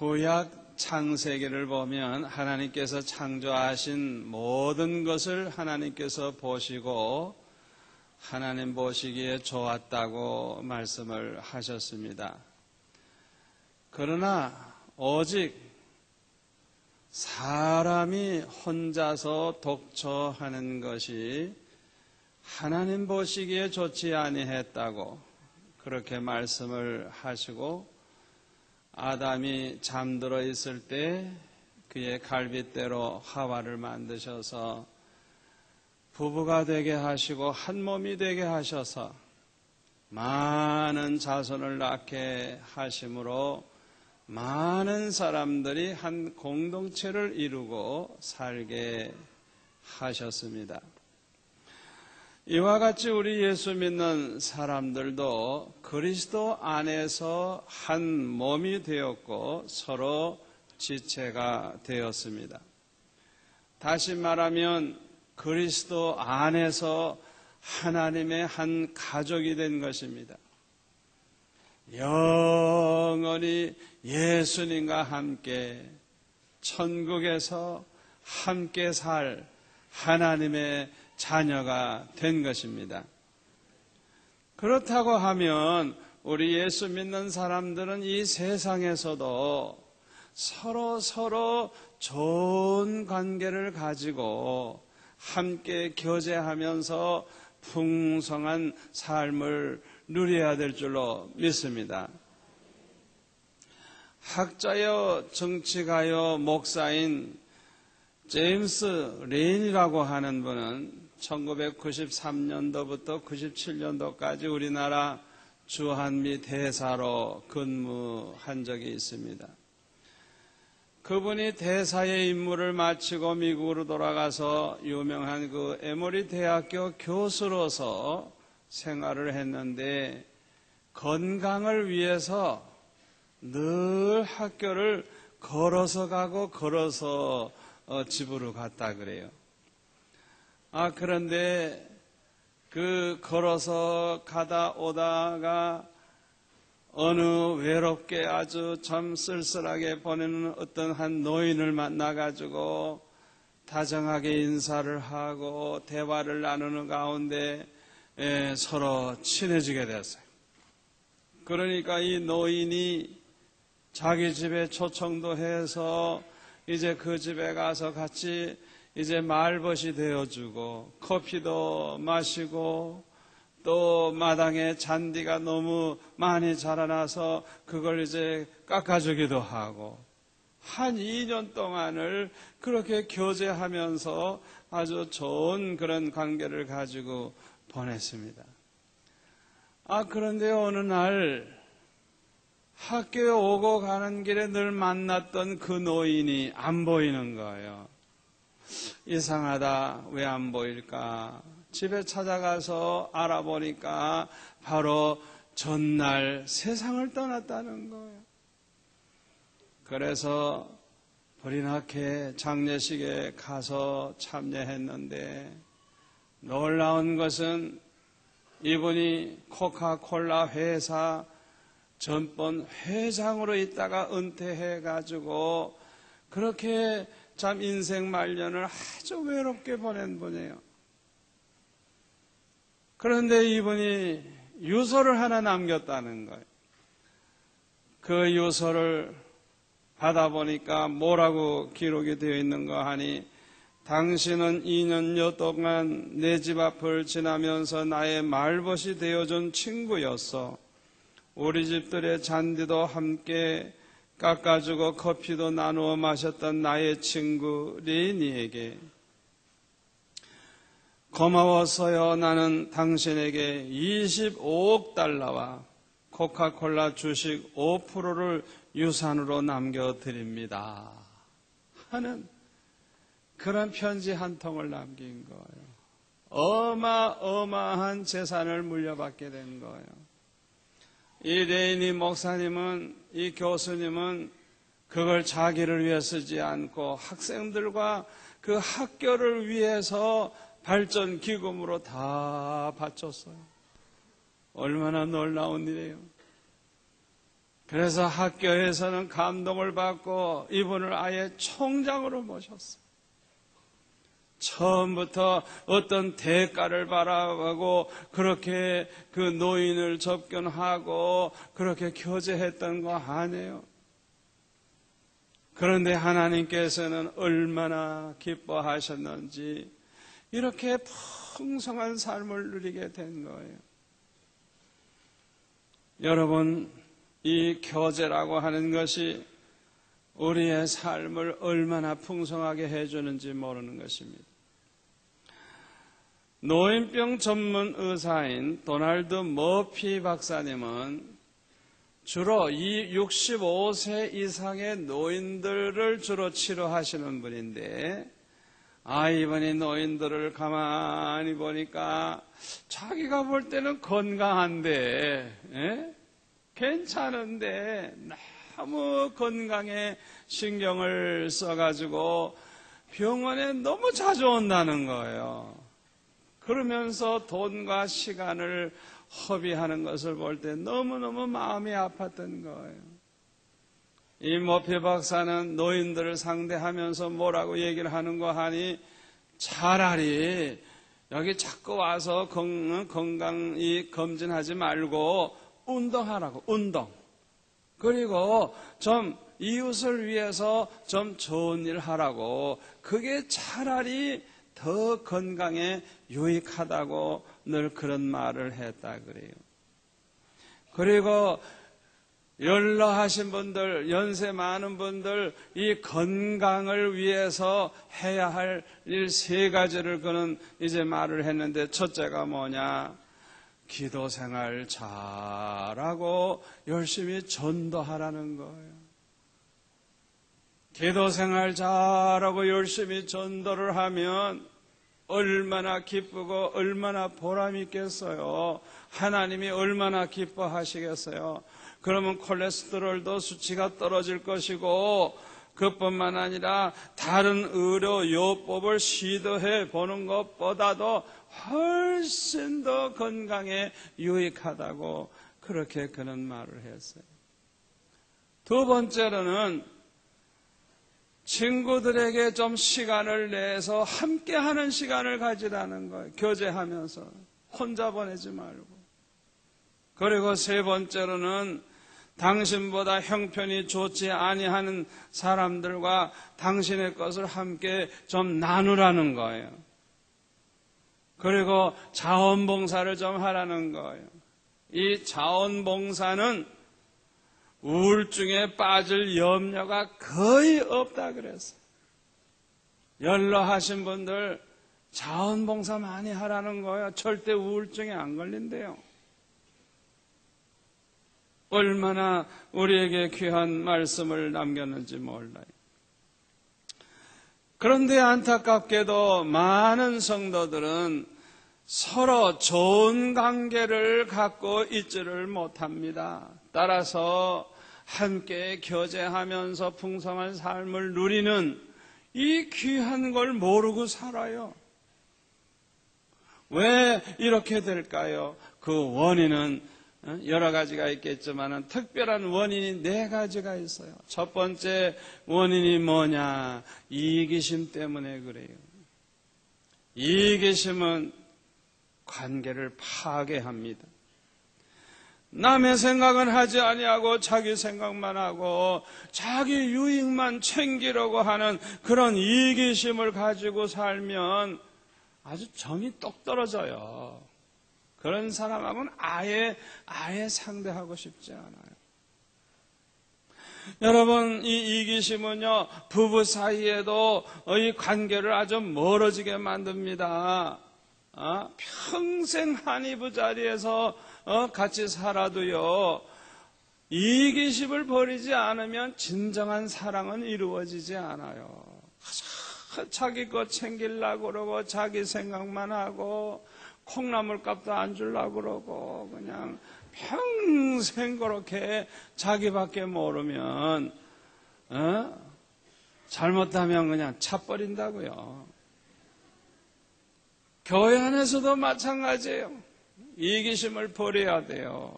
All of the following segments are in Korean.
구약 창세기를 보면 하나님께서 창조하신 모든 것을 하나님께서 보시고 하나님 보시기에 좋았다고 말씀을 하셨습니다. 그러나 오직 사람이 혼자서 독초하는 것이 하나님 보시기에 좋지 아니했다고 그렇게 말씀을 하시고, 아담이 잠들어 있을 때 그의 갈빗대로 하와를 만드셔서 부부가 되게 하시고 한 몸이 되게 하셔서 많은 자손을 낳게 하심으로 많은 사람들이 한 공동체를 이루고 살게 하셨습니다. 이와 같이 우리 예수 믿는 사람들도 그리스도 안에서 한 몸이 되었고 서로 지체가 되었습니다. 다시 말하면 그리스도 안에서 하나님의 한 가족이 된 것입니다. 영원히 예수님과 함께 천국에서 함께 살 하나님의 자녀가 된 것입니다. 그렇다고 하면 우리 예수 믿는 사람들은 이 세상에서도 서로 좋은 관계를 가지고 함께 교제하면서 풍성한 삶을 누려야 될 줄로 믿습니다. 학자여 정치가여 목사인 제임스 레인이라고 하는 분은 1993년도부터 97년도까지 우리나라 주한미 대사로 근무한 적이 있습니다. 그분이 대사의 임무를 마치고 미국으로 돌아가서 유명한 그 에모리 대학교 교수로서 생활을 했는데, 건강을 위해서 늘 학교를 걸어서 가고 걸어서 집으로 갔다 그래요. 그런데 그 걸어서 가다 오다가 어느 외롭게 아주 참 쓸쓸하게 보내는 어떤 한 노인을 만나가지고 다정하게 인사를 하고 대화를 나누는 가운데 서로 친해지게 됐어요. 그러니까 이 노인이 자기 집에 초청도 해서 이제 그 집에 가서 같이 이제 말벗이 되어주고 커피도 마시고, 또 마당에 잔디가 너무 많이 자라나서 그걸 이제 깎아주기도 하고, 한 2년 동안을 그렇게 교제하면서 아주 좋은 그런 관계를 가지고 보냈습니다. 그런데 어느 날 학교에 오고 가는 길에 늘 만났던 그 노인이 안 보이는 거예요. 이상하다, 왜 안 보일까? 집에 찾아가서 알아보니까 바로 전날 세상을 떠났다는 거예요. 그래서 불이 나게 장례식에 가서 참여했는데, 놀라운 것은 이분이 코카콜라 회사 전번 회장으로 있다가 은퇴해가지고 그렇게 참 인생 말년을 아주 외롭게 보낸 분이에요. 그런데 이분이 유서를 하나 남겼다는 거예요. 그 유서를 받아보니까 뭐라고 기록이 되어 있는가 하니, 당신은 2년여 동안 내 집 앞을 지나면서 나의 말벗이 되어준 친구였어. 우리 집들의 잔디도 함께 깎아주고 커피도 나누어 마셨던 나의 친구 레이니에게 고마웠어요. 나는 당신에게 25억 달러와 코카콜라 주식 5%를 유산으로 남겨드립니다 하는 그런 편지 한 통을 남긴 거예요. 어마어마한 재산을 물려받게 된 거예요. 이 레이니 목사님은, 이 교수님은 그걸 자기를 위해 쓰지 않고 학생들과 그 학교를 위해서 발전 기금으로 다 바쳤어요. 얼마나 놀라운 일이에요. 그래서 학교에서는 감동을 받고 이분을 아예 총장으로 모셨어요. 처음부터 어떤 대가를 바라보고 그렇게 그 노인을 접견하고 그렇게 교제했던 거 아니에요. 그런데 하나님께서는 얼마나 기뻐하셨는지 이렇게 풍성한 삶을 누리게 된 거예요. 여러분, 이 교제라고 하는 것이 우리의 삶을 얼마나 풍성하게 해주는지 모르는 것입니다. 노인병 전문 의사인 도널드 머피 박사님은 주로 이 65세 이상의 노인들을 주로 치료하시는 분인데, 이분이 노인들을 가만히 보니까 자기가 볼 때는 건강한데, 괜찮은데 너무 건강에 신경을 써가지고 병원에 너무 자주 온다는 거예요. 그러면서 돈과 시간을 허비하는 것을 볼 때 너무너무 마음이 아팠던 거예요. 이 머피 박사는 노인들을 상대하면서 뭐라고 얘기를 하는 거 하니, 차라리 여기 자꾸 와서 건강이 검진하지 말고 운동하라고, 운동. 그리고 좀 이웃을 위해서 좀 좋은 일 하라고, 그게 차라리 더 건강에 유익하다고 늘 그런 말을 했다 그래요. 그리고 연로하신 분들, 연세 많은 분들, 이 건강을 위해서 해야 할 일 3가지를 그는 이제 말을 했는데, 첫째가 뭐냐? 기도 생활 잘하고 열심히 전도하라는 거예요. 기도 생활 잘하고 열심히 전도를 하면 얼마나 기쁘고 얼마나 보람 있겠어요. 하나님이 얼마나 기뻐하시겠어요. 그러면 콜레스테롤도 수치가 떨어질 것이고, 그뿐만 아니라 다른 의료 요법을 시도해 보는 것보다도 훨씬 더 건강에 유익하다고 그렇게 그는 말을 했어요. 두 번째로는 친구들에게 좀 시간을 내서 함께하는 시간을 가지라는 거예요. 교제하면서 혼자 보내지 말고. 그리고 세 번째로는 당신보다 형편이 좋지 아니하는 사람들과 당신의 것을 함께 좀 나누라는 거예요. 그리고 자원봉사를 좀 하라는 거예요. 이 자원봉사는 우울증에 빠질 염려가 거의 없다 그랬어요. 연로하신 분들 자원봉사 많이 하라는 거예요. 절대 우울증에 안 걸린대요. 얼마나 우리에게 귀한 말씀을 남겼는지 몰라요. 그런데 안타깝게도 많은 성도들은 서로 좋은 관계를 갖고 있지를 못합니다. 따라서 함께 교제하면서 풍성한 삶을 누리는 이 귀한 걸 모르고 살아요. 왜 이렇게 될까요? 그 원인은 여러 가지가 있겠지만 특별한 원인이 4가지가 있어요. 첫 번째 원인이 뭐냐? 이기심 때문에 그래요. 이기심은 관계를 파괴합니다. 남의 생각은 하지 아니하고 자기 생각만 하고 자기 유익만 챙기려고 하는 그런 이기심을 가지고 살면 아주 정이 똑 떨어져요. 그런 사람하고는 아예 상대하고 싶지 않아요. 여러분, 이 이기심은요, 부부 사이에도 이 관계를 아주 멀어지게 만듭니다. 평생 한 이부자리에서 같이 살아도요, 이기심을 버리지 않으면 진정한 사랑은 이루어지지 않아요. 자기 것 챙기려고 그러고 자기 생각만 하고 콩나물 값도 안 주려고 그러고 그냥 평생 그렇게 자기밖에 모르면 잘못하면 그냥 차버린다고요. 교회 안에서도 마찬가지예요. 이기심을 버려야 돼요.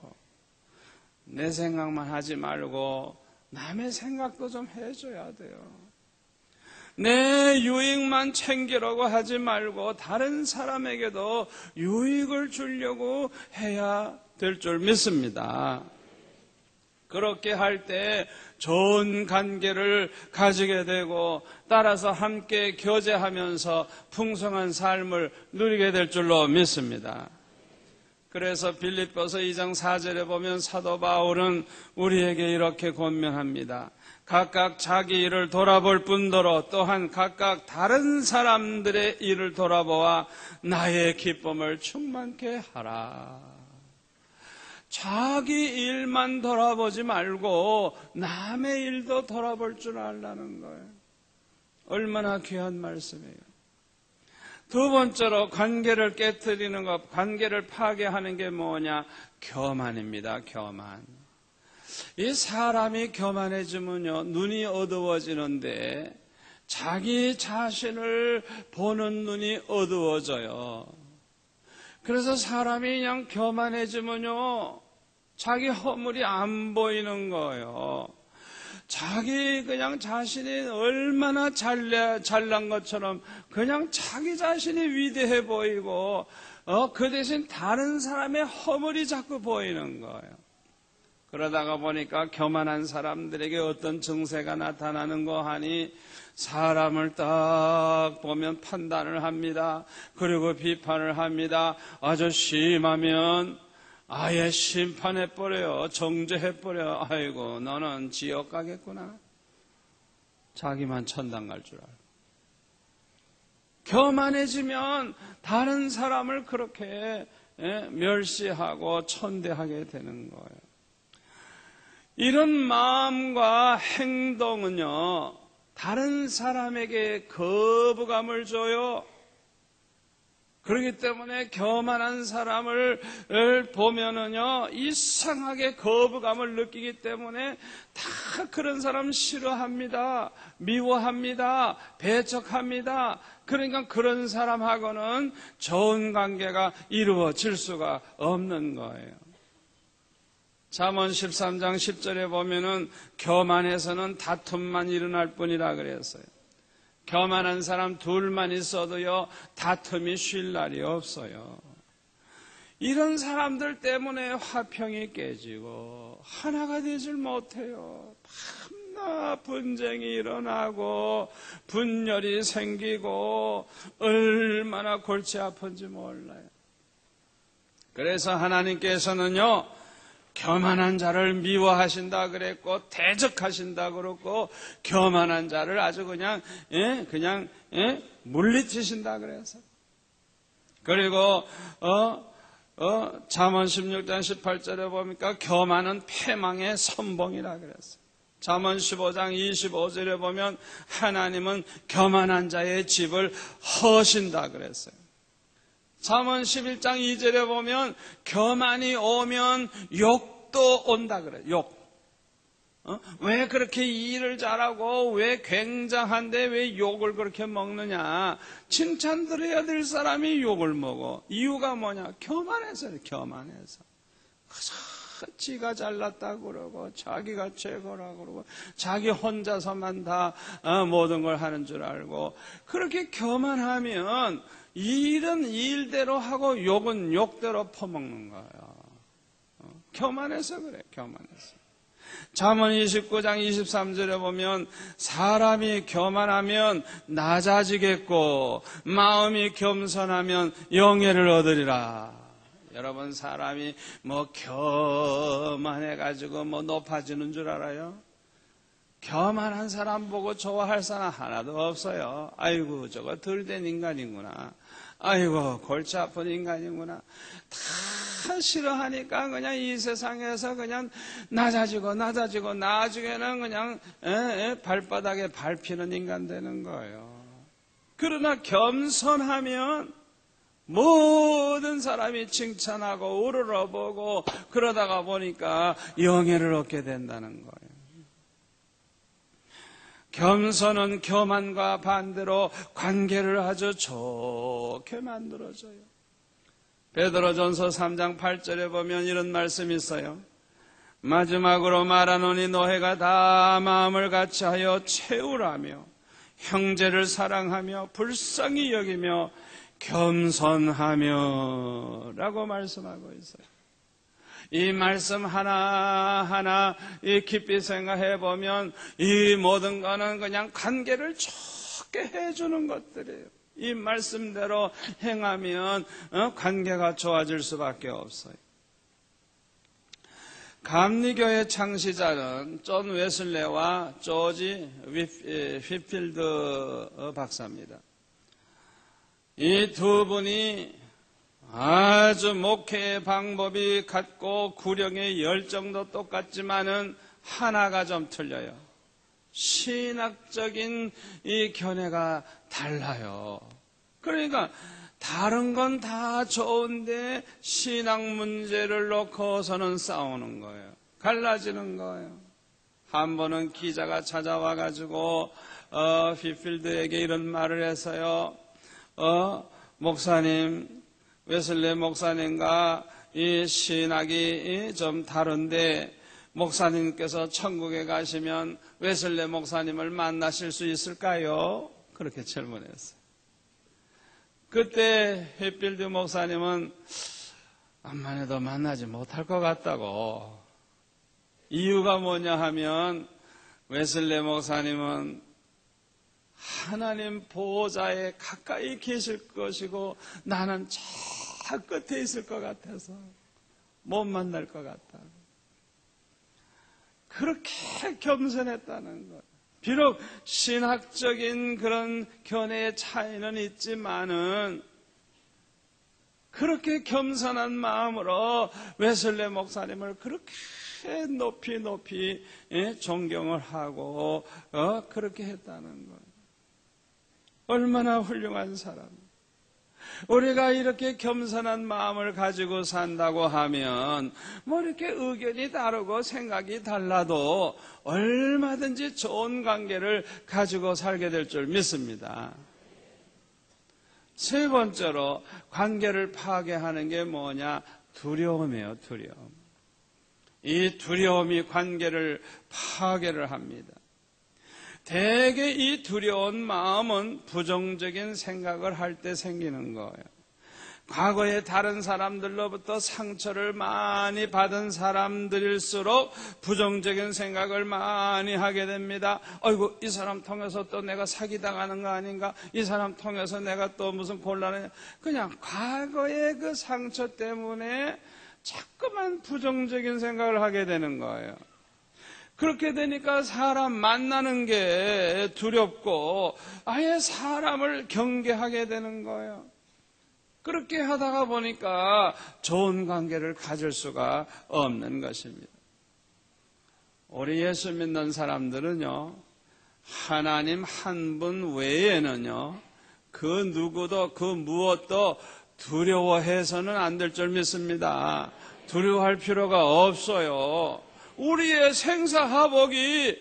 내 생각만 하지 말고 남의 생각도 좀 해줘야 돼요. 내 유익만 챙기려고 하지 말고 다른 사람에게도 유익을 주려고 해야 될 줄 믿습니다. 그렇게 할 때 좋은 관계를 가지게 되고 따라서 함께 교제하면서 풍성한 삶을 누리게 될 줄로 믿습니다. 그래서 빌립보서 2장 4절에 보면 사도 바울은 우리에게 이렇게 권면합니다. 각각 자기 일을 돌아볼 뿐더러 또한 각각 다른 사람들의 일을 돌아보아 나의 기쁨을 충만케 하라. 자기 일만 돌아보지 말고 남의 일도 돌아볼 줄 알라는 거예요. 얼마나 귀한 말씀이에요. 두 번째로 관계를 깨뜨리는 것, 관계를 파괴하는 게 뭐냐? 교만입니다. 교만. 이 사람이 교만해지면요, 눈이 어두워지는데 자기 자신을 보는 눈이 어두워져요. 그래서 사람이 그냥 교만해지면요, 자기 허물이 안 보이는 거예요. 자기 그냥 자신이 얼마나 잘난 것처럼 그냥 자기 자신이 위대해 보이고 그 대신 다른 사람의 허물이 자꾸 보이는 거예요. 그러다가 보니까 교만한 사람들에게 어떤 증세가 나타나는 거 하니 사람을 딱 보면 판단을 합니다. 그리고 비판을 합니다. 아주 심하면 아예 심판해버려요. 정죄해버려요. 아이고 너는 지옥 가겠구나. 자기만 천당 갈 줄 알고. 교만해지면 다른 사람을 그렇게 멸시하고 천대하게 되는 거예요. 이런 마음과 행동은요, 다른 사람에게 거부감을 줘요. 그렇기 때문에 교만한 사람을 보면은요, 이상하게 거부감을 느끼기 때문에 다 그런 사람 싫어합니다. 미워합니다. 배척합니다. 그러니까 그런 사람하고는 좋은 관계가 이루어질 수가 없는 거예요. 잠언 13장 10절에 보면은 교만해서는 다툼만 일어날 뿐이라 그랬어요. 교만한 사람 둘만 있어도요, 다툼이 쉴 날이 없어요. 이런 사람들 때문에 화평이 깨지고 하나가 되질 못해요. 밤낮 분쟁이 일어나고 분열이 생기고 얼마나 골치 아픈지 몰라요. 그래서 하나님께서는요, 교만한 자를 미워하신다 그랬고 대적하신다 그랬고 교만한 자를 아주 그냥 물리치신다 그래서. 그리고 잠언 16장 18절에 보니까 교만은 패망의 선봉이라 그랬어요. 잠언 15장 25절에 보면 하나님은 교만한 자의 집을 허신다 그랬어요. 잠언 11장 2절에 보면 교만이 오면 욕도 온다 그래요. 욕. 왜 그렇게 일을 잘하고 왜 굉장한데 왜 욕을 그렇게 먹느냐. 칭찬 들어야 될 사람이 욕을 먹어. 이유가 뭐냐. 교만해서요. 교만해서. 지가 잘났다고 그러고 자기가 최고라고 그러고 자기 혼자서만 다 모든 걸 하는 줄 알고 그렇게 교만하면 일은 일대로 하고 욕은 욕대로 퍼먹는 거예요. 교만해서 그래. 교만해서. 잠언 29장 23절에 보면 사람이 교만하면 낮아지겠고 마음이 겸손하면 영예를 얻으리라. 여러분 사람이 교만해가지고 높아지는 줄 알아요? 교만한 사람 보고 좋아할 사람 하나도 없어요. 아이고 저거 덜된 인간이구나. 아이고 골치 아픈 인간이구나. 다 싫어하니까 그냥 이 세상에서 그냥 낮아지고 나중에는 그냥 발바닥에 밟히는 인간 되는 거예요. 그러나 겸손하면 모든 사람이 칭찬하고 우러러보고 그러다가 보니까 영예를 얻게 된다는 거예요. 겸손은 교만과 반대로 관계를 아주 좋게 만들어줘요. 베드로전서 3장 8절에 보면 이런 말씀이 있어요. 마지막으로 말하노니 너희가 다 마음을 같이하여 채우라며 형제를 사랑하며 불쌍히 여기며 겸손하며 라고 말씀하고 있어요. 이 말씀 하나하나 깊이 생각해 보면 이 모든 거는 그냥 관계를 좋게 해주는 것들이에요. 이 말씀대로 행하면 관계가 좋아질 수밖에 없어요. 감리교의 창시자는 존 웨슬레와 조지 휘필드 박사입니다. 이 두 분이 아주 목회의 방법이 같고 구령의 열정도 똑같지만은 하나가 좀 틀려요. 신학적인 이 견해가 달라요. 그러니까 다른 건 다 좋은데 신학 문제를 놓고서는 싸우는 거예요. 갈라지는 거예요. 한 번은 기자가 찾아와 가지고 휘필드에게 이런 말을 해서요. 목사님, 웨슬레 목사님과 이 신학이 좀 다른데 목사님께서 천국에 가시면 웨슬레 목사님을 만나실 수 있을까요? 그렇게 질문했어요. 그때 휘필드 목사님은 암만 해도 만나지 못할 것 같다고. 이유가 뭐냐 하면 웨슬레 목사님은 하나님 보호자에 가까이 계실 것이고 나는 저 끝에 있을 것 같아서 못 만날 것 같다. 그렇게 겸손했다는 것. 비록 신학적인 그런 견해의 차이는 있지만은 그렇게 겸손한 마음으로 웨슬레 목사님을 그렇게 높이 존경을 하고 그렇게 했다는 거예요. 얼마나 훌륭한 사람. 우리가 이렇게 겸손한 마음을 가지고 산다고 하면 뭐 이렇게 의견이 다르고 생각이 달라도 얼마든지 좋은 관계를 가지고 살게 될 줄 믿습니다. 세 번째로 관계를 파괴하는 게 뭐냐? 두려움이에요. 두려움. 이 두려움이 관계를 파괴를 합니다. 대개 이 두려운 마음은 부정적인 생각을 할 때 생기는 거예요. 과거에 다른 사람들로부터 상처를 많이 받은 사람들일수록 부정적인 생각을 많이 하게 됩니다. 아이고, 이 사람 통해서 또 내가 사기당하는 거 아닌가? 이 사람 통해서 내가 또 무슨 곤란해? 그냥 과거의 그 상처 때문에 자꾸만 부정적인 생각을 하게 되는 거예요. 그렇게 되니까 사람 만나는 게 두렵고 아예 사람을 경계하게 되는 거예요. 그렇게 하다가 보니까 좋은 관계를 가질 수가 없는 것입니다. 우리 예수 믿는 사람들은요, 하나님 한 분 외에는요, 그 누구도 그 무엇도 두려워해서는 안 될 줄 믿습니다. 두려워할 필요가 없어요. 우리의 생사화복이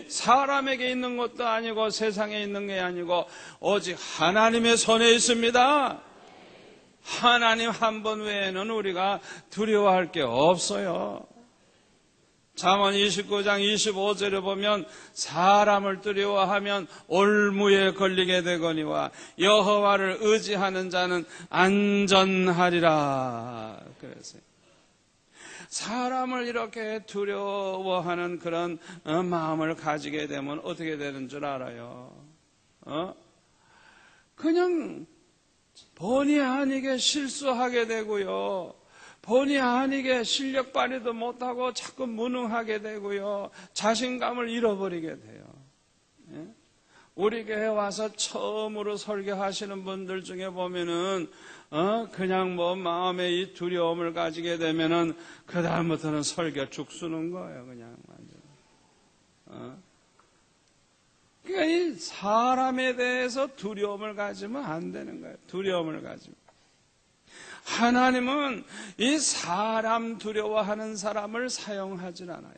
사람에게 있는 것도 아니고 세상에 있는 게 아니고 오직 하나님의 손에 있습니다. 하나님 한 분 외에는 우리가 두려워할 게 없어요. 잠언 29장 25절에 보면 사람을 두려워하면 올무에 걸리게 되거니와 여호와를 의지하는 자는 안전하리라. 그랬어요. 사람을 이렇게 두려워하는 그런 마음을 가지게 되면 어떻게 되는 줄 알아요? 그냥 본의 아니게 실수하게 되고요. 본의 아니게 실력 발휘도 못하고 자꾸 무능하게 되고요. 자신감을 잃어버리게 돼요. 우리 교회 와서 처음으로 설교하시는 분들 중에 보면은 그냥 뭐 마음에 이 두려움을 가지게 되면은 그 다음부터는 설교 죽쓰는 거예요. 그냥 완전. 그러니까 이 사람에 대해서 두려움을 가지면 안 되는 거예요. 두려움을 가지면. 하나님은 이 사람 두려워하는 사람을 사용하질 않아요.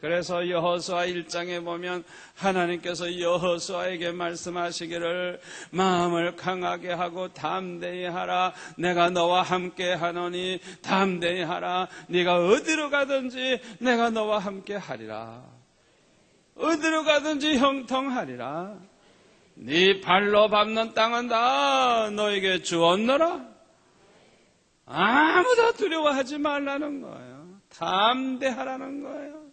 그래서 여호수아 1장에 보면 하나님께서 여호수아에게 말씀하시기를 마음을 강하게 하고 담대히 하라. 내가 너와 함께 하노니 담대히 하라. 네가 어디로 가든지 내가 너와 함께 하리라. 어디로 가든지 형통하리라. 네 발로 밟는 땅은 다 너에게 주었노라. 아무도 두려워하지 말라는 거예요. 담대하라는 거예요.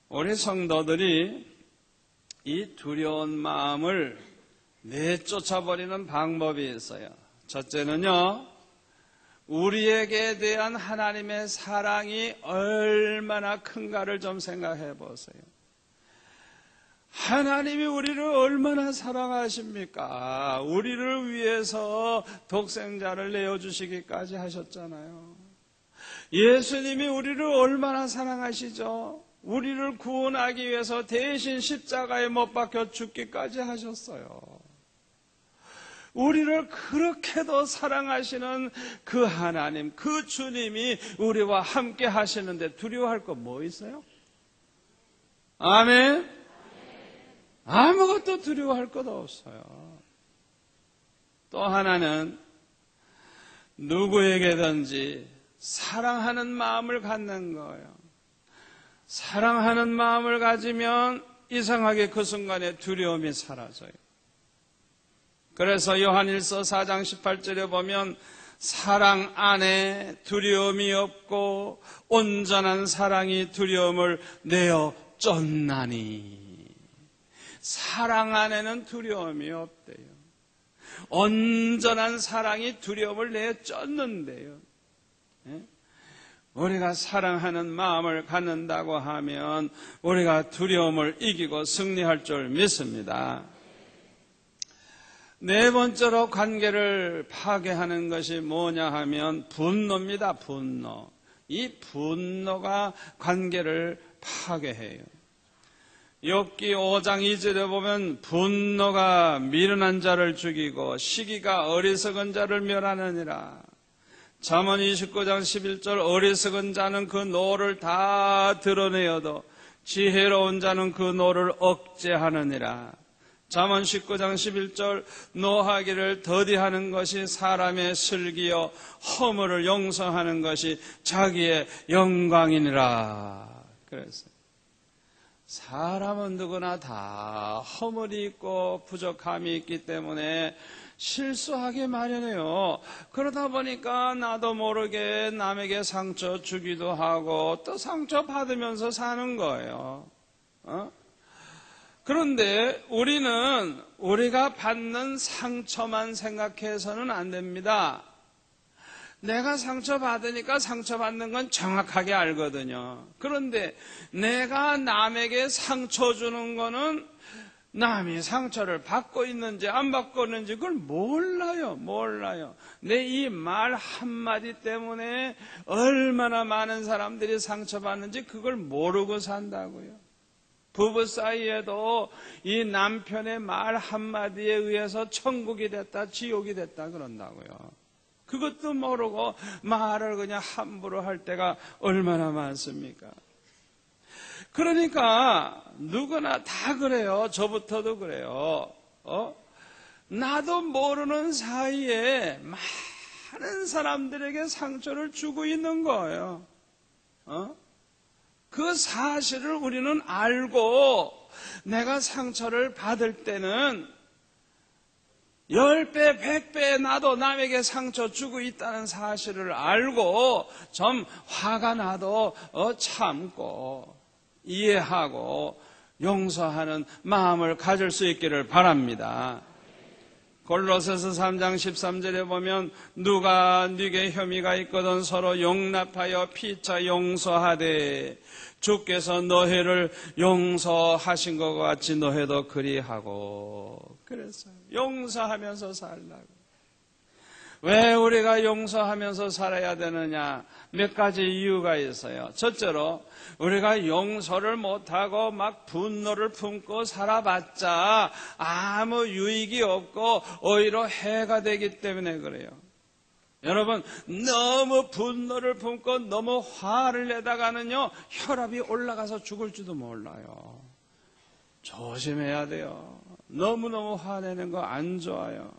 우리 성도들이 이 두려운 마음을 내쫓아버리는 방법이 있어요. 첫째는요, 우리에게 대한 하나님의 사랑이 얼마나 큰가를 좀 생각해 보세요. 하나님이 우리를 얼마나 사랑하십니까? 우리를 위해서 독생자를 내어주시기까지 하셨잖아요. 예수님이 우리를 얼마나 사랑하시죠? 우리를 구원하기 위해서 대신 십자가에 못 박혀 죽기까지 하셨어요. 우리를 그렇게도 사랑하시는 그 하나님, 그 주님이 우리와 함께 하시는데 두려워할 거 뭐 있어요? 아멘? 아무것도 두려워할 것도 없어요. 또 하나는 누구에게든지 사랑하는 마음을 갖는 거예요. 사랑하는 마음을 가지면 이상하게 그 순간에 두려움이 사라져요. 그래서 요한일서 4장 18절에 보면 사랑 안에 두려움이 없고 온전한 사랑이 두려움을 내어 쫓나니. 사랑 안에는 두려움이 없대요. 온전한 사랑이 두려움을 내어 쫓는데요. 우리가 사랑하는 마음을 갖는다고 하면 우리가 두려움을 이기고 승리할 줄 믿습니다. 네 번째로 관계를 파괴하는 것이 뭐냐 하면 분노입니다. 분노. 이 분노가 관계를 파괴해요. 욥기 5장 2절에 보면 분노가 미련한 자를 죽이고 시기가 어리석은 자를 멸하느니라. 잠언 29장 11절 어리석은 자는 그 노를 다 드러내어도 지혜로운 자는 그 노를 억제하느니라. 잠언 19장 11절 노하기를 더디하는 것이 사람의 슬기요 허물을 용서하는 것이 자기의 영광이니라. 그래서 사람은 누구나 다 허물이 있고 부족함이 있기 때문에 실수하기 마련해요. 그러다 보니까 나도 모르게 남에게 상처 주기도 하고 또 상처 받으면서 사는 거예요. 그런데 우리는 우리가 받는 상처만 생각해서는 안 됩니다. 내가 상처받으니까 상처받는 건 정확하게 알거든요. 그런데 내가 남에게 상처 주는 거는 남이 상처를 받고 있는지 안 받고 있는지 그걸 몰라요. 내 이 말 한마디 때문에 얼마나 많은 사람들이 상처받는지 그걸 모르고 산다고요. 부부 사이에도 이 남편의 말 한마디에 의해서 천국이 됐다 지옥이 됐다 그런다고요. 그것도 모르고 말을 그냥 함부로 할 때가 얼마나 많습니까? 그러니까 누구나 다 그래요. 저부터도 그래요. 나도 모르는 사이에 많은 사람들에게 상처를 주고 있는 거예요. 그 사실을 우리는 알고 내가 상처를 받을 때는 10배, 100배 나도 남에게 상처 주고 있다는 사실을 알고 좀 화가 나도 참고 이해하고 용서하는 마음을 가질 수 있기를 바랍니다. 골로새서 3장 13절에 보면 누가 네게 혐의가 있거든 서로 용납하여 피차 용서하되 주께서 너희를 용서하신 것 같이 너희도 그리하고. 그랬어요. 용서하면서 살라고. 왜 우리가 용서하면서 살아야 되느냐? 몇 가지 이유가 있어요. 첫째로 우리가 용서를 못하고 막 분노를 품고 살아봤자 아무 유익이 없고 오히려 해가 되기 때문에 그래요. 여러분, 너무 분노를 품고 너무 화를 내다가는요, 혈압이 올라가서 죽을지도 몰라요. 조심해야 돼요. 너무너무 화내는 거 안 좋아요.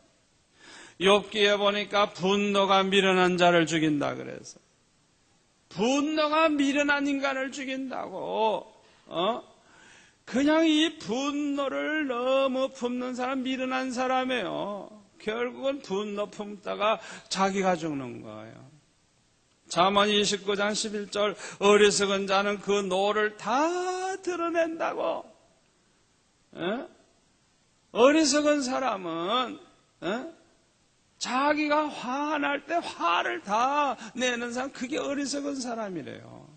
욥기에 보니까 분노가 미련한 자를 죽인다 그래서. 분노가 미련한 인간을 죽인다고. 그냥 이 분노를 너무 품는 사람 미련한 사람이에요. 결국은 분노 품다가 자기가 죽는 거예요. 잠언 29장 11절 어리석은 자는 그 노를 다 드러낸다고. 어리석은 사람은 자기가 화날 때 화를 다 내는 사람, 그게 어리석은 사람이래요.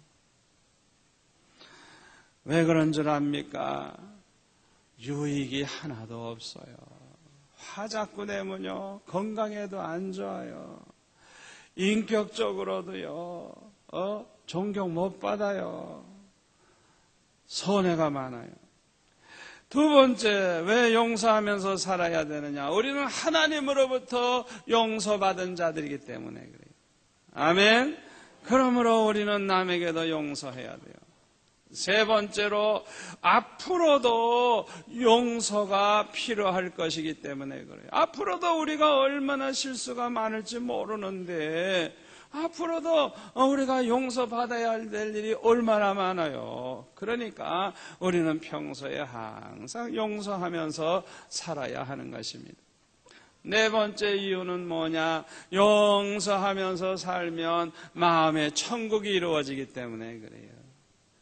왜 그런 줄 압니까? 유익이 하나도 없어요. 화 자꾸 내면요, 건강에도 안 좋아요. 인격적으로도요, 존경 못 받아요. 손해가 많아요. 두 번째, 왜 용서하면서 살아야 되느냐? 우리는 하나님으로부터 용서받은 자들이기 때문에 그래요. 아멘. 그러므로 우리는 남에게도 용서해야 돼요. 세 번째로, 앞으로도 용서가 필요할 것이기 때문에 그래요. 앞으로도 우리가 얼마나 실수가 많을지 모르는데 앞으로도 우리가 용서받아야 될 일이 얼마나 많아요. 그러니까 우리는 평소에 항상 용서하면서 살아야 하는 것입니다. 네 번째 이유는 뭐냐? 용서하면서 살면 마음의 천국이 이루어지기 때문에 그래요.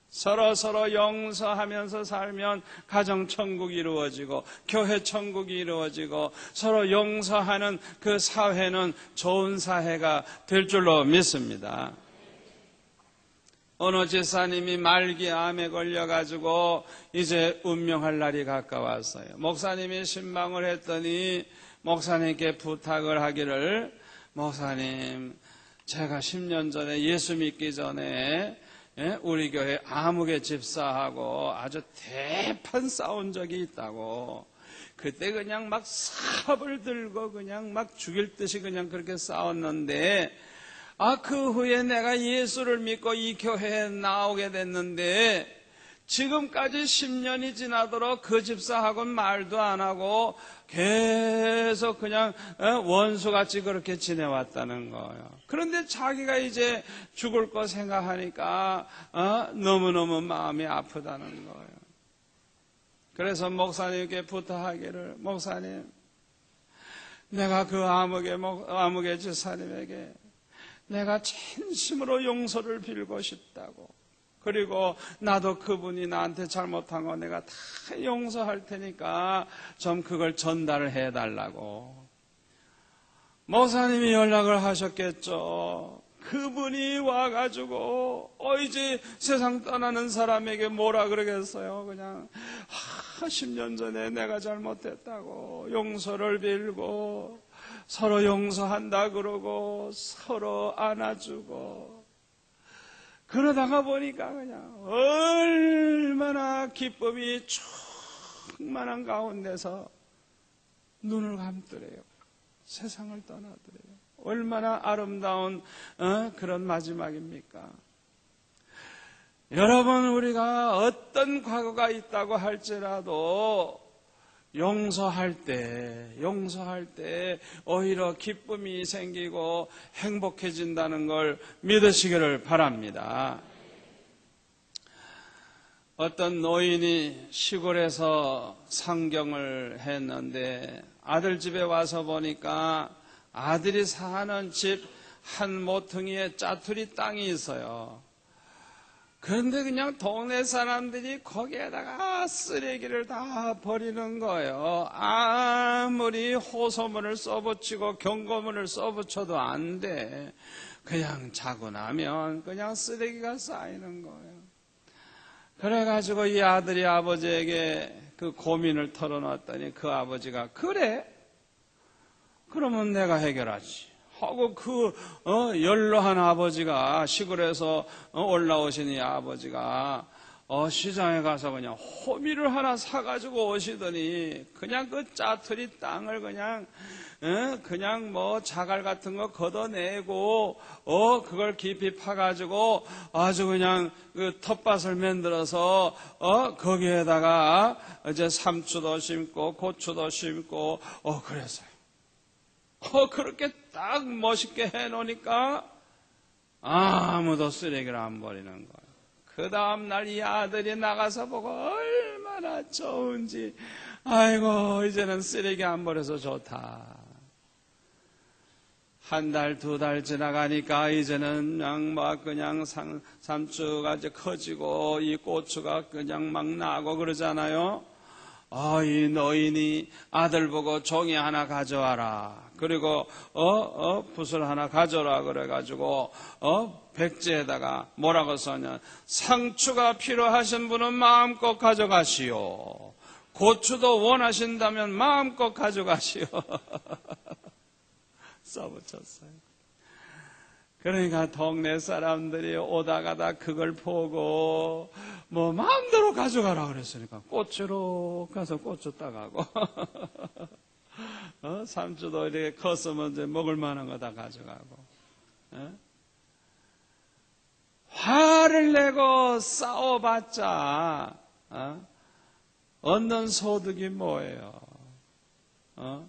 서로 용서하면서 살면 가정 천국이 이루어지고 교회 천국이 이루어지고 서로 용서하는 그 사회는 좋은 사회가 될 줄로 믿습니다. 어느 집사님이 말기암에 걸려가지고 이제 운명할 날이 가까웠어요. 목사님이 신방을 했더니 목사님께 부탁을 하기를, 목사님, 제가 10년 전에 예수 믿기 전에 우리 교회 아무개 집사하고 아주 대판 싸운 적이 있다고. 그때 그냥 막 삽을 들고 그냥 막 죽일 듯이 그냥 그렇게 싸웠는데, 그 후에 내가 예수를 믿고 이 교회에 나오게 됐는데 지금까지 10년이 지나도록 그 집사하고는 말도 안 하고 계속 그냥 원수같이 그렇게 지내왔다는 거예요. 그런데 자기가 이제 죽을 거 생각하니까 너무너무 마음이 아프다는 거예요. 그래서 목사님께 부탁하기를, 목사님, 내가 그 아무개 집사님에게 내가 진심으로 용서를 빌고 싶다고. 그리고 나도 그분이 나한테 잘못한 거 내가 다 용서할 테니까 좀 그걸 전달을 해달라고. 목사님이 연락을 하셨겠죠. 그분이 와가지고 이제 세상 떠나는 사람에게 뭐라 그러겠어요. 그냥 10년 전에 내가 잘못했다고 용서를 빌고 서로 용서한다 그러고 서로 안아주고, 그러다가 보니까 그냥 얼마나 기쁨이 충만한 가운데서 눈을 감더래요. 세상을 떠나더래요. 얼마나 아름다운 그런 마지막입니까? 여러분, 우리가 어떤 과거가 있다고 할지라도 용서할 때 오히려 기쁨이 생기고 행복해진다는 걸 믿으시기를 바랍니다. 어떤 노인이 시골에서 상경을 했는데 아들 집에 와서 보니까 아들이 사는 집 한 모퉁이에 짜투리 땅이 있어요. 그런데 그냥 동네 사람들이 거기에다가 쓰레기를 다 버리는 거예요. 아무리 호소문을 써붙이고 경고문을 써붙여도 안 돼. 그냥 자고 나면 그냥 쓰레기가 쌓이는 거예요. 그래가지고 이 아들이 아버지에게 그 고민을 털어놨더니 그 아버지가, 그래? 그러면 내가 해결하지 하고 연로한 아버지가, 시골에서 올라오신 이 아버지가 시장에 가서 그냥 호미를 하나 사가지고 오시더니 그냥 그 짜투리 땅을 그냥 뭐 자갈 같은 거 걷어내고 그걸 깊이 파가지고 아주 그냥 그 텃밭을 만들어서 거기에다가 이제 삼추도 심고 고추도 심고 그랬어요. 그렇게 딱 멋있게 해놓으니까 아무도 쓰레기를 안 버리는 거예요. 그 다음날 이 아들이 나가서 보고 얼마나 좋은지, 아이고 이제는 쓰레기 안 버려서 좋다. 한 달, 두 달 지나가니까 이제는 그냥 삼추가 이제 커지고 이 고추가 그냥 막 나고 그러잖아요. 이 노인이 아들 보고 종이 하나 가져와라. 그리고 붓을 하나 가져라 그래가지고 백지에다가 뭐라고 써냐, 상추가 필요하신 분은 마음껏 가져가시오. 고추도 원하신다면 마음껏 가져가시오. 써붙였어요. 그러니까 동네 사람들이 오다 가다 그걸 보고 뭐 마음대로 가져가라 그랬으니까 고추로 가서 고추 따가고 삼주도 이렇게 컸으면 이제 먹을 만한 거 다 가져가고 화를 내고 싸워봤자 얻는 소득이 뭐예요? 다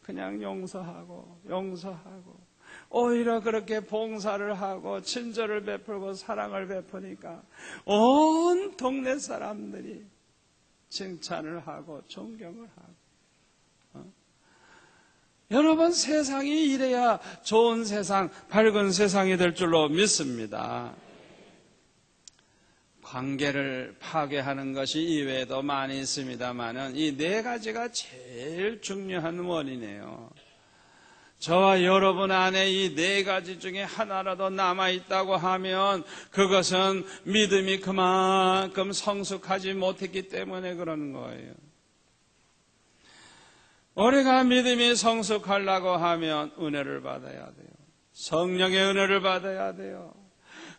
그냥 용서하고 오히려 그렇게 봉사를 하고 친절을 베풀고 사랑을 베푸니까 온 동네 사람들이 칭찬을 하고 존경을 하고 여러분, 세상이 이래야 좋은 세상, 밝은 세상이 될 줄로 믿습니다. 관계를 파괴하는 것이 이외에도 많이 있습니다만은 이 네 가지가 제일 중요한 원인이에요. 저와 여러분 안에 이 네 가지 중에 하나라도 남아있다고 하면 그것은 믿음이 그만큼 성숙하지 못했기 때문에 그러는 거예요. 우리가 믿음이 성숙하려고 하면 은혜를 받아야 돼요. 성령의 은혜를 받아야 돼요.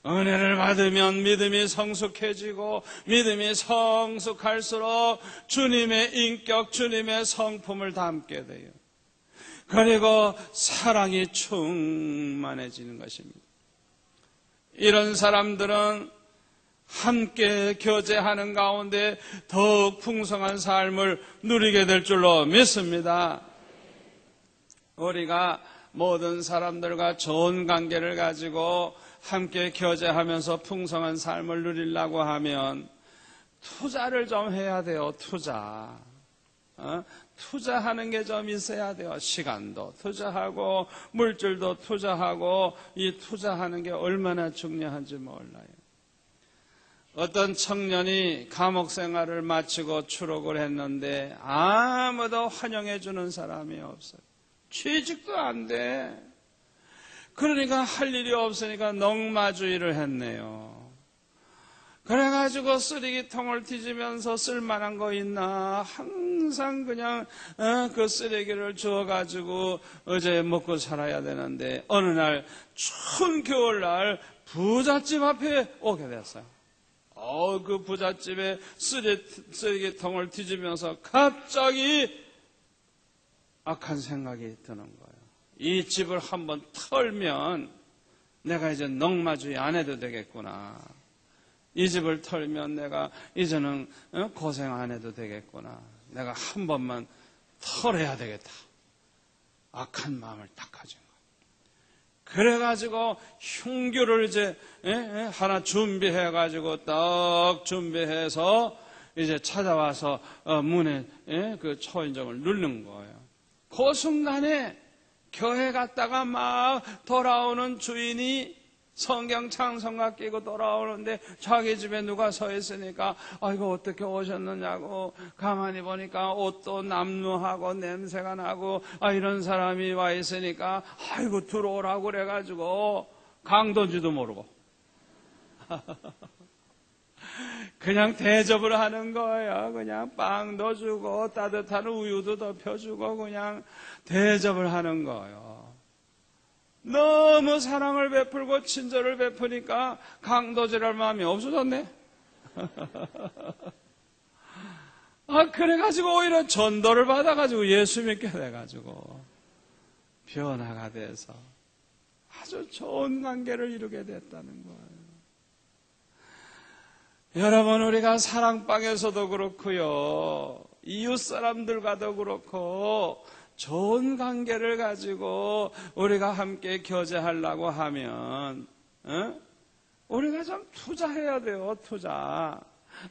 은혜를 받으면 믿음이 성숙해지고 믿음이 성숙할수록 주님의 인격, 주님의 성품을 담게 돼요. 그리고 사랑이 충만해지는 것입니다. 이런 사람들은 함께 교제하는 가운데 더욱 풍성한 삶을 누리게 될 줄로 믿습니다. 우리가 모든 사람들과 좋은 관계를 가지고 함께 교제하면서 풍성한 삶을 누리려고 하면 투자를 좀 해야 돼요. 투자하는 게 좀 있어야 돼요. 시간도 투자하고 물질도 투자하고 이 투자하는 게 얼마나 중요한지 몰라요. 어떤 청년이 감옥 생활을 마치고 추록을 했는데 아무도 환영해 주는 사람이 없어요. 취직도 안 돼. 그러니까 할 일이 없으니까 넉마주의를 했네요. 그래가지고 쓰레기통을 뒤지면서 쓸만한 거 있나 항상 그냥 그 쓰레기를 주워가지고 어제 먹고 살아야 되는데 어느 날 추운 겨울날 부잣집 앞에 오게 됐어요. 그 부잣집에 쓰레기통을 뒤지면서 갑자기 악한 생각이 드는 거예요. 이 집을 한번 털면 내가 이제 넉마주의 안 해도 되겠구나. 이 집을 털면 내가 이제는 고생 안 해도 되겠구나. 내가 한 번만 털어야 되겠다. 악한 마음을 딱 가진 거예요. 그래가지고 흉규를 이제 하나 준비해가지고 딱 준비해서 이제 찾아와서 문에 그 초인종을 누르는 거예요. 그 순간에 교회 갔다가 막 돌아오는 주인이 성경 찬송가 끼고 돌아오는데 자기 집에 누가 서 있으니까 아이고 어떻게 오셨느냐고 가만히 보니까 옷도 남루하고 냄새가 나고 이런 사람이 와 있으니까 아이고 들어오라고 그래가지고 강도인지도 모르고 그냥 대접을 하는 거예요. 그냥 빵도 주고 따뜻한 우유도 덮여주고 그냥 대접을 하는 거예요. 너무 사랑을 베풀고 친절을 베푸니까 강도질할 마음이 없어졌네. 그래가지고 오히려 전도를 받아가지고 예수 믿게 돼가지고 변화가 돼서 아주 좋은 관계를 이루게 됐다는 거예요. 여러분, 우리가 사랑방에서도 그렇고요, 이웃 사람들과도 그렇고 좋은 관계를 가지고 우리가 함께 교제하려고 하면 우리가 좀 투자해야 돼요. 투자.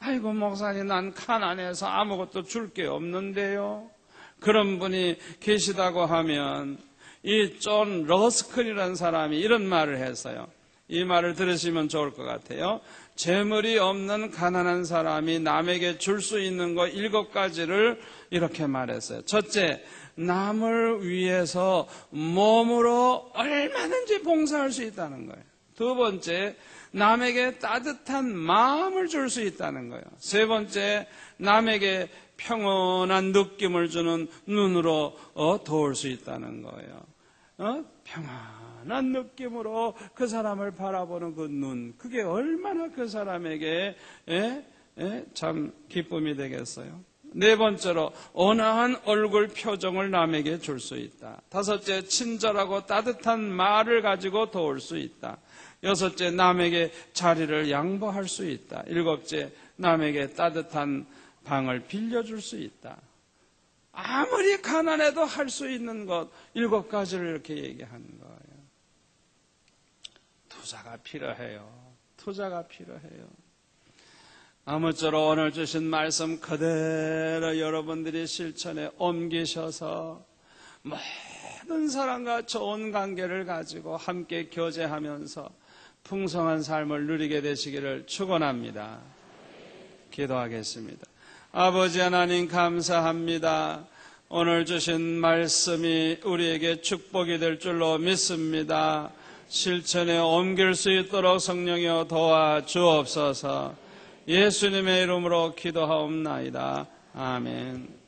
아이고 목사님, 난 가난해서 아무것도 줄 게 없는데요. 그런 분이 계시다고 하면 이 존 러스클이라는 사람이 이런 말을 했어요. 이 말을 들으시면 좋을 것 같아요. 재물이 없는 가난한 사람이 남에게 줄 수 있는 거 7가지를 이렇게 말했어요. 첫째, 남을 위해서 몸으로 얼마든지 봉사할 수 있다는 거예요. 두 번째, 남에게 따뜻한 마음을 줄 수 있다는 거예요. 세 번째, 남에게 평온한 느낌을 주는 눈으로 도울 수 있다는 거예요. 평안한 느낌으로 그 사람을 바라보는 그 눈, 그게 얼마나 그 사람에게 참 기쁨이 되겠어요. 네 번째로, 온화한 얼굴 표정을 남에게 줄 수 있다. 다섯째, 친절하고 따뜻한 말을 가지고 도울 수 있다. 여섯째, 남에게 자리를 양보할 수 있다. 일곱째, 남에게 따뜻한 방을 빌려줄 수 있다. 아무리 가난해도 할 수 있는 것 7가지를 이렇게 얘기하는 거예요. 투자가 필요해요. 투자가 필요해요. 아무쪼록 오늘 주신 말씀 그대로 여러분들이 실천에 옮기셔서 모든 사람과 좋은 관계를 가지고 함께 교제하면서 풍성한 삶을 누리게 되시기를 축원합니다. 기도하겠습니다. 아버지 하나님, 감사합니다. 오늘 주신 말씀이 우리에게 축복이 될 줄로 믿습니다. 실천에 옮길 수 있도록 성령이여 도와주옵소서. 예수님의 이름으로 기도하옵나이다. 아멘.